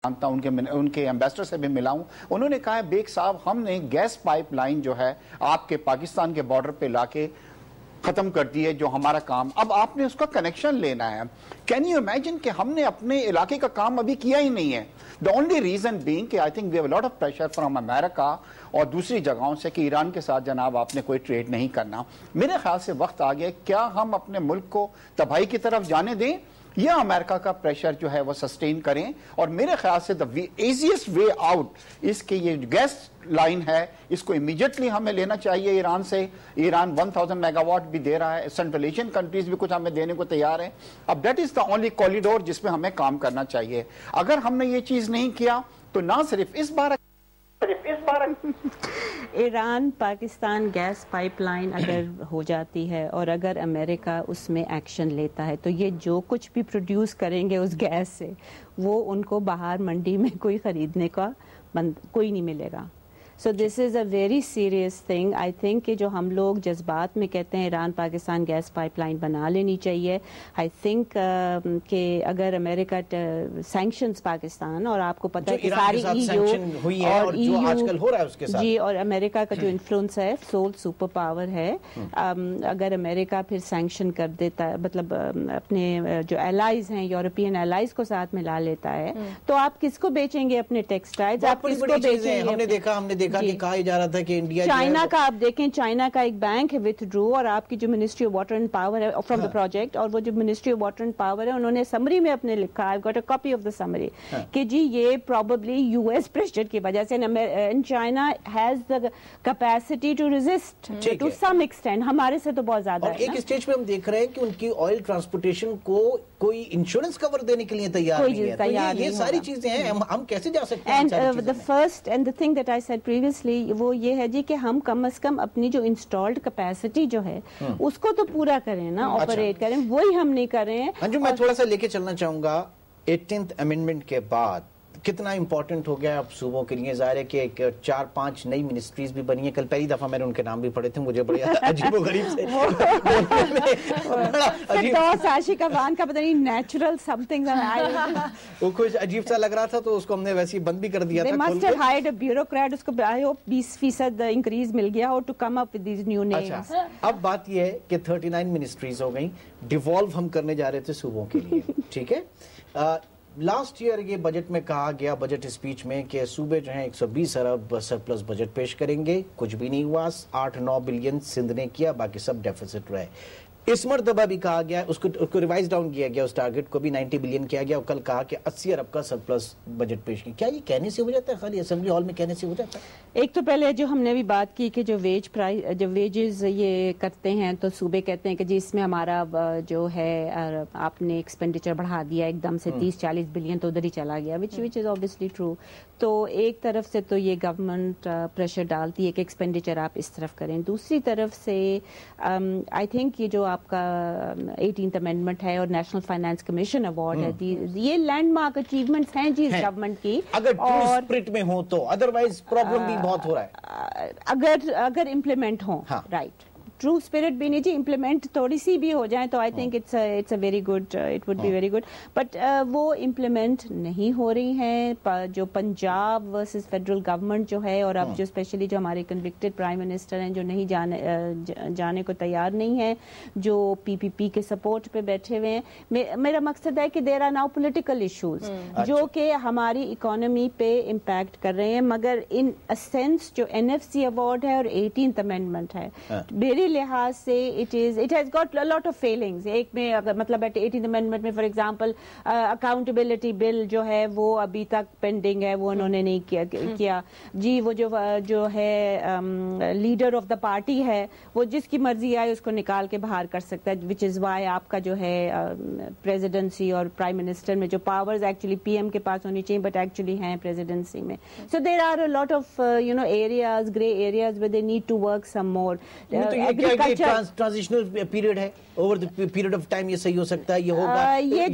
جانتا ہوں ان کے ایمبیسڈر سے بھی ملا ہوں. انہوں نے کہا ہے بیگ صاحب ہم نے گیس پائپ لائن جو ہے آپ کے پاکستان کے بارڈر پہ لا کے ختم کر دی ہے جو ہمارا کام, اب آپ نے اس کا کنیکشن لینا ہے. کین یو امیجن کہ ہم نے اپنے علاقے کا کام ابھی کیا ہی نہیں ہے. The only reason being کہ I think we have a lot of pressure from America اور دوسری جگہوں سے کہ ایران کے ساتھ جناب آپ نے کوئی ٹریڈ نہیں کرنا. میرے خیال سے وقت آ گیا کیا ہم اپنے ملک کو تباہی کی طرف جانے دیں یا امریکہ کا پریشر جو ہے وہ سسٹین کریں. اور میرے خیال سے the easiest way out اس کے یہ گیس لائن ہے اس کو امیجیٹلی ہمیں لینا چاہیے ایران سے. ایران 1000 میگا واٹ بھی دے رہا ہے, سنٹرل ایشین کنٹریز بھی کچھ ہمیں دینے کو تیار ہیں. اب that is the only corridor جس میں ہمیں کام کرنا چاہیے. اگر ہم نے یہ چیز نہیں کیا تو نہ صرف اس بار Iran Pakistan gas pipeline اگر ہو جاتی ہے اور اگر امریکہ اس میں ایکشن لیتا ہے تو یہ جو کچھ بھی پروڈیوس کریں گے اس گیس سے وہ ان کو باہر منڈی میں کوئی خریدنے کا کوئی نہیں ملے گا. So this is a very serious thing. I think کہ جو ہم لوگ جذبات میں کہتے ہیں Iran Pakistan gas pipeline بنا لینی چاہیے. آئی تھنک کہ اگر امریکہ سینکشنز پاکستان اور آپ کو پتہ ہے کہ ساری اور جو آج کل ہو رہا ہے اس کے ساتھ جی اور امریکہ کا جو انفلوئنس ہے سول سپر پاور ہے, اگر امریکہ پھر سینکشن کر دیتا ہے مطلب اپنے جو الائز ہیں یورپین الائز کو ساتھ ملا لیتا ہے تو آپ کس کو بیچیں گے اپنے ٹیکسٹائلز, آپ کس کو بیچیں گے. ہم نے دیکھا کہ کہا جا رہا تھا کہ انڈیا چائنا کا آپ دیکھیں چائنا کا ایک بینک ہے وتھ ڈرو اور آپ کی جو ministry of water and power ہے فرام دا پروجیکٹ اور وہ جو ministry of water and power ہے انہوں نے سمری میں اپنے لکھا ہے got a copy of the summary کہ جی یہ پروبیبلی یو ایس پریشر کی وجہ سے China has the capacity to resist to some extent, ہمارے سے تو بہت زیادہ. ایک اسٹیج پہ ہم دیکھ رہے ہیں کہ ان کی آئل ٹرانسپورٹیشن کو کوئی انشورنس کور دینے کے لیے تیار نہیں ہے. یہ ساری چیزیں ہیں, ہم کیسے جا سکتے ہیں. And the first and the thing that I said previously وہ یہ ہے جی کہ ہم کم از کم اپنی جو انسٹالڈ کیپیسٹی جو ہے اس کو تو پورا کریں نا, آپریٹ کریں, وہی ہم نہیں کر رہے ہیں. انجو میں تھوڑا سا لے کے چلنا چاہوں گا 18th امینڈمنٹ کے بعد کتنا امپورٹنٹ ہو گیا اب صوبوں کے لیے. ظاہر ہے کہ 4-5 نئی منسٹریز بھی بنی ہیں. کل پہلی دفعہ میں نے ان کے نام بھی پڑھے تھے, مجھے بڑے عجیب و غریب سے عاشق افغان کا پتہ نہیں نیچرل سم تھنگ وہ کچھ عجیب سا لگ رہا تھا تو اس کو ہم نے ویسے ہی بند بھی کر دیا تھا. They must have hired a bureaucrat, اس کو I hope 20% انکریز مل گیا اور to come up with these new names. اب بات یہ ہے کہ 39 منسٹریز ہو گئیں, ڈیوالو ہم کرنے جا رہے تھے صوبوں کے لیے, ٹھیک ہے. لاسٹ ایئر یہ بجٹ میں کہا گیا بجٹ اسپیچ میں کہ صوبے جو ہیں 120 ارب سرپلس بجٹ پیش کریں گے, کچھ بھی نہیں ہوا. 8-9 بلین سندھ نے کیا, باقی سب ڈیفیسٹ رہے. اس مرتبہ بھی کہا گیا اس کو ریوائز ڈاؤن کیا گیا, اس ٹارگٹ کو بھی 90 بلین کیا گیا, اور کل کہا کہ 80 ارب کا سرپلس بجٹ پیش کیا. کیا یہ کہنے سے ہو جاتا ہے, خالی اسمبلی ہال میں کہنے سے ہو جاتا ہے؟ ایک تو پہلے جو ہم نے بھی بات کی کہ جو ویجز یہ کرتے ہیں تو صوبے کہتے ہیں کہ جی اس میں ہمارا جو ہے آپ نے ایکسپینڈیچر بڑھا دیا ایک دم سے 30-40 بلین تو ادھر ہی چلا گیا, which is obviously true. تو ایک طرف سے تو یہ گورنمنٹ پریشر ڈالتی ہے کہ ایکسپینڈیچر آپ اس طرف کریں. دوسری طرف سے آئی تھنک یہ جو آپ کا 18th امینڈمنٹ ہے اور نیشنل فائنانس کمیشن ایوارڈ ہے, یہ لینڈ مارک اچیومنٹس ہیں جی اس گورنمنٹ کی. اگر ٹرو اسپرٹ میں ہو تو, ادروائز پرابلم بھی بہت ہو رہا ہے اگر امپلیمنٹ ہوں. رائٹ, ٹرو اسپرٹ بھی نہیں جی, امپلیمنٹ تھوڑی سی بھی ہو جائیں تو I think it's a very good, it would be very good. But وہ امپلیمنٹ نہیں ہو رہی ہیں. جو پنجاب ورسز فیڈرل گورنمنٹ جو ہے, اور اب جو اسپیشلی جو ہمارے کنوکٹڈ پرائم منسٹر ہیں جو نہیں جانے کو تیار نہیں ہیں, جو PPP کے سپورٹ پہ بیٹھے ہوئے ہیں, میرا مقصد ہے کہ there are now political issues جو کہ ہماری اکانومی پہ امپیکٹ کر رہے ہیں. مگر ان سینس جو NFC ایوارڈ ہے اور 18th امینڈمنٹ ہے, میری لحاظ سے it has got a lot of failings. ایک میں مطلب 18th amendment میں فار ایگزامپل اکاؤنٹیبلٹی بل جو ہے وہ ابھی تک پینڈنگ ہے, وہ انہوں نے نہیں کیا جی. وہ جو ہے لیڈر آف دا پارٹی ہے وہ جس کی مرضی آئے اس کو نکال کے باہر کر سکتا ہے, which is why آپ کا جو ہے پریزیڈنسی اور پرائم منسٹر میں جو پاورز ایکچولی PM کے پاس ہونی چاہیے بٹ ایکچولی ہیں پریزیڈنسی میں. So there are a lot of areas, grey areas where they need to work some more. Agriculture transitional period ہے, over the period of time یہ صحیح ہو سکتا ہے, یہ ہوگا, یہ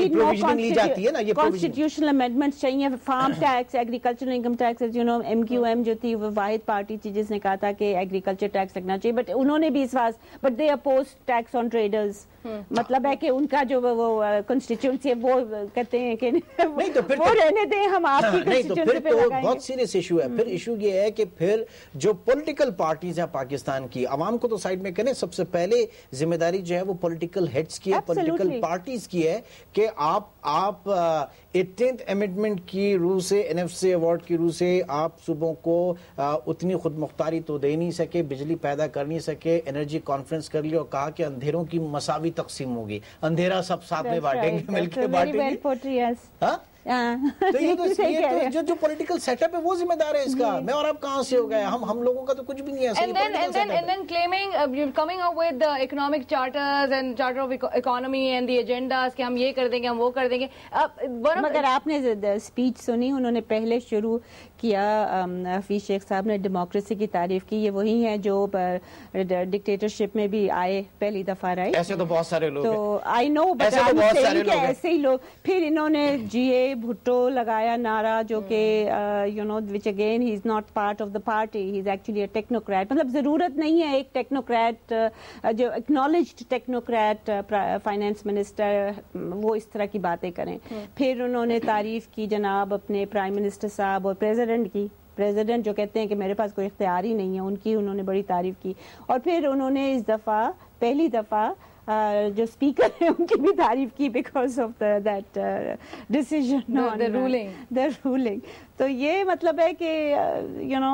پروویژننگ لی جاتی ہے نا, یہ کانسٹیٹیوشنل امینڈمنٹس چاہیے, farm tax, agricultural income tax, you know M Q M جو تھی وہ واحد پارٹی تھی جس نے کہا تھا کہ ایگریکلچر ٹیکس لگنا چاہیے, بٹ انہوں نے بھی اس واسطے, but they oppose tax on traders. مطلب ہے کہ ان کا جو وہ کنسٹیٹیوئنسی ہے وہ کہتے ہیں کہ وہ رہنے دیں, ہم آپ کی کنسٹیٹیوئنسی پہ لگائیں گے. بہت سیریس ایشو ہے. پھر ایشو یہ ہے کہ پھر جو پولیٹیکل پارٹیز ہیں پاکستان کی, عوام کو تو سائڈ میں کریں, سب سے پہلے ذمہ داری جو ہے وہ پولیٹیکل ہیڈز کی ہے, پولیٹیکل پارٹیز کی ہے کہ آپ 18th امینڈمنٹ کی روح سے, NFC ایوارڈ کی روح سے آپ صوبوں کو اتنی خود مختاری تو دے نہیں سکے, بجلی پیدا کر نہیں سکے, انرجی کانفرنس کر لی اور کہا کہ اندھیروں کی مساوی تقسیم ہوگی, اندھیرا سب ساتھ میں بانٹیں گے, مل کے بانٹیں گے. تو یہ جو پولیٹیکل سیٹ اپ ہے وہ ذمہ دار ہے اس کا. میں اور آپ کہاں سے ہو گئے, ہم لوگوں کا تو کچھ بھی نہیں ہے. And then claiming coming up with the economic charters and charter of economy and the agendas کہ ہم یہ کر دیں گے, ہم وہ کر دیں گے. مگر آپ نے اسپیچ سنی, انہوں نے پہلے شروع کیا, حفیظ شیخ صاحب نے ڈیموکریسی کی تعریف کی. یہ وہی ہیں جو ڈکٹیٹرشپ میں بھی آئے پہلی دفعہ, رائٹ؟ ایسے تو بہت سارے لوگ, تو آئی نو, بٹ ایسے ہی لوگ. پھر انہوں نے جی اے بھٹو لگایا نعرہ, جو کہ you know which again he is not part of the party, he is actually a technocrat. مطلب ضرورت نہیں ہے ایک ٹیکنوکریٹ جو ایکنالجڈ ٹیکنوکریٹ فائنانس منسٹر وہ اس طرح کی باتیں کریں. پھر انہوں نے تعریف کی جناب اپنے پرائم منسٹر صاحب اور پریزیڈنٹ کی, پریزیڈنٹ جو کہتے ہیں کہ میرے پاس کوئی اختیار ہی نہیں ہے, ان کی انہوں نے بڑی تعریف کی. اور پھر انہوں نے اس دفعہ پہلی دفعہ جو اسپیکر ہیں ان کی بھی تعریف کی because of that decision the ruling. تو یہ مطلب ہے کہ یو نو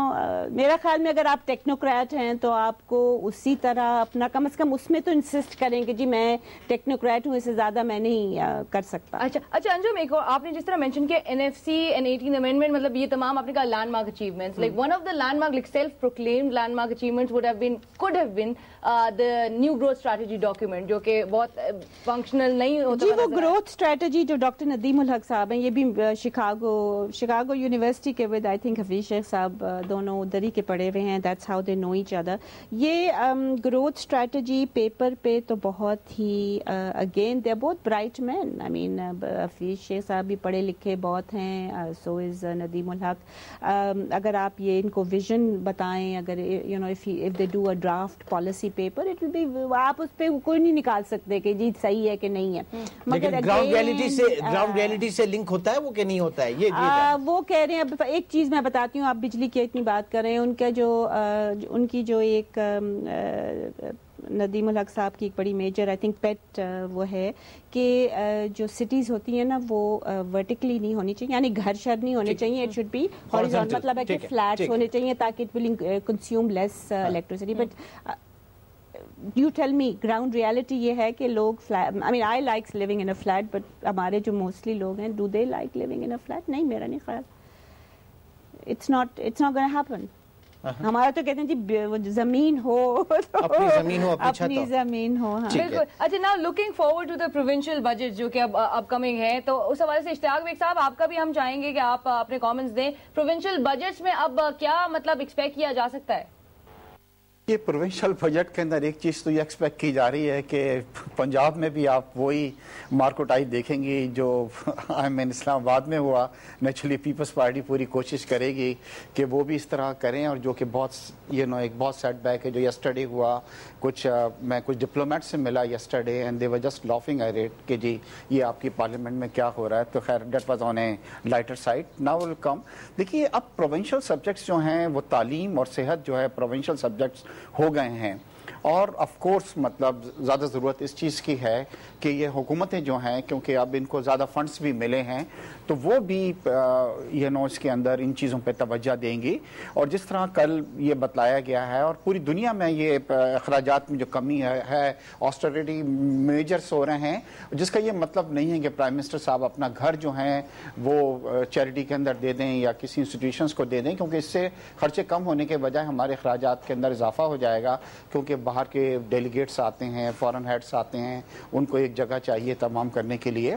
میرا خیال میں اگر آپ ٹیکنوکریٹ ہیں تو آپ کو اسی طرح اپنا کم از کم اس میں تو انسسٹ کریں کہ جی میں ٹیکنوکریٹ ہوں, اس سے زیادہ میں نہیں کر سکتا. اچھا انجم, ایک اور آپ نے جس طرح مینشن کیا NFC and 18th امینڈمنٹ, مطلب یہ تمام آپ نے کہا landmark achievements, like one of the landmark, like self proclaimed landmark achievements could have been the new growth strategy document, جو کہ بہت فنکشنل نہیں ہوتا. جی وہ گروتھ اسٹریٹجی جو ڈاکٹر ندیم الحق صاحب ہیں, یہ بھی شکاگو یونیورسٹی کے with I think Hafeez Sheikh صاحب دونوں ادھر ہی کے پڑھے ہوئے ہیں, that's how they know each other. یہ گروتھ اسٹریٹجی پیپر پہ تو بہت ہی اگین دے آر بہت bright men, I mean Hafeez Sheikh صاحب بھی پڑھے لکھے بہت ہیں, سو از ندیم الحق. اگر آپ یہ ان کو ویژن بتائیں, اگر you know if they do a draft policy paper, it will be, آپ اس پہ کوئی نہیں نکال سکتے کہ جی صحیح ہے کہ نہیں ہے. مگر گراؤنڈ ریئلٹی سے لنک ہوتا ہے وہ کہ نہیں ہوتا ہے, یہ وہ کہہ رہے ہیں. ایک چیز میں بتاتی ہوں, آپ بجلی کی اتنی بات کر رہے ہیں, ان کی جو ایک ندیم الحق صاحب کی ایک بڑی میجر آئی تھنک پیٹ وہ ہے کہ جو سٹیز ہوتی ہیں نا وہ ورٹیکلی نہیں ہونی چاہیے, یعنی گھر شہر نہیں ہونے چاہیے, اٹ شوڈ بی ہاریزونٹل, مطلب ہے کہ فلیٹس ہونے چاہیے تاکہ it will consume less electricity. But you tell me ground reality یہ ہے کہ لوگ I mean I like living in a flat, but ہمارے جو موسٹلی لوگ ہیں, do they like living in a flat? نہیں, میرا نہیں خیال. it's not gonna happen. ہمارا تو کہتے ہیں جی زمین ہو, اپنی زمین ہو. بالکل. اچھا, now looking forward to the provincial budget جو کہ اب اپ کمنگ ہے, تو اس حوالے سے اشتیاق بیگ صاحب آپ کا بھی ہم چاہیں گے کہ آپ اپنے کامنٹس دیں. پروونشل بجٹس میں اب کیا مطلب ایکسپیکٹ کیا جا سکتا ہے؟ یہ پروونشل بجٹ کے اندر ایک چیز تو یہ ایکسپیکٹ کی جا رہی ہے کہ پنجاب میں بھی آپ وہی مارکوٹائی دیکھیں گی جو اسلام آباد میں ہوا. نیچرلی پیپلز پارٹی پوری کوشش کرے گی کہ وہ بھی اس طرح کریں, اور جو کہ بہت ایک بہت سیٹ بیک ہے جو یسٹرڈے ہوا. میں کچھ ڈپلومیٹ سے ملا yesterday and they were just laughing at it کہ جی یہ آپ کی پارلیمنٹ میں کیا ہو رہا ہے. تو خیر that was on a lighter side. Now will come, دیکھیے اب پروونشل سبجیکٹس جو ہیں وہ تعلیم اور صحت جو ہے پروونشل سبجیکٹس ہو گئے ہیں, اور آف کورس مطلب زیادہ ضرورت اس چیز کی ہے کہ یہ حکومتیں جو ہیں کیونکہ اب ان کو زیادہ فنڈز بھی ملے ہیں تو وہ بھی اس کے اندر ان چیزوں پہ توجہ دیں گی. اور جس طرح کل یہ بتلایا گیا ہے اور پوری دنیا میں یہ اخراجات میں جو کمی ہے, آسٹریٹی میجرز ہو رہے ہیں, جس کا یہ مطلب نہیں ہے کہ پرائم منسٹر صاحب اپنا گھر جو ہیں وہ چیریٹی کے اندر دے دیں یا کسی انسٹیٹیوشنز کو دے دیں, کیونکہ اس سے خرچے کم ہونے کے بجائے ہمارے اخراجات کے اندر اضافہ ہو جائے گا, کیونکہ باہر کے ڈیلیگیٹس آتے ہیں, فارن ہیڈس آتے ہیں, ان کو ایک جگہ چاہیے تمام کرنے کے لیے.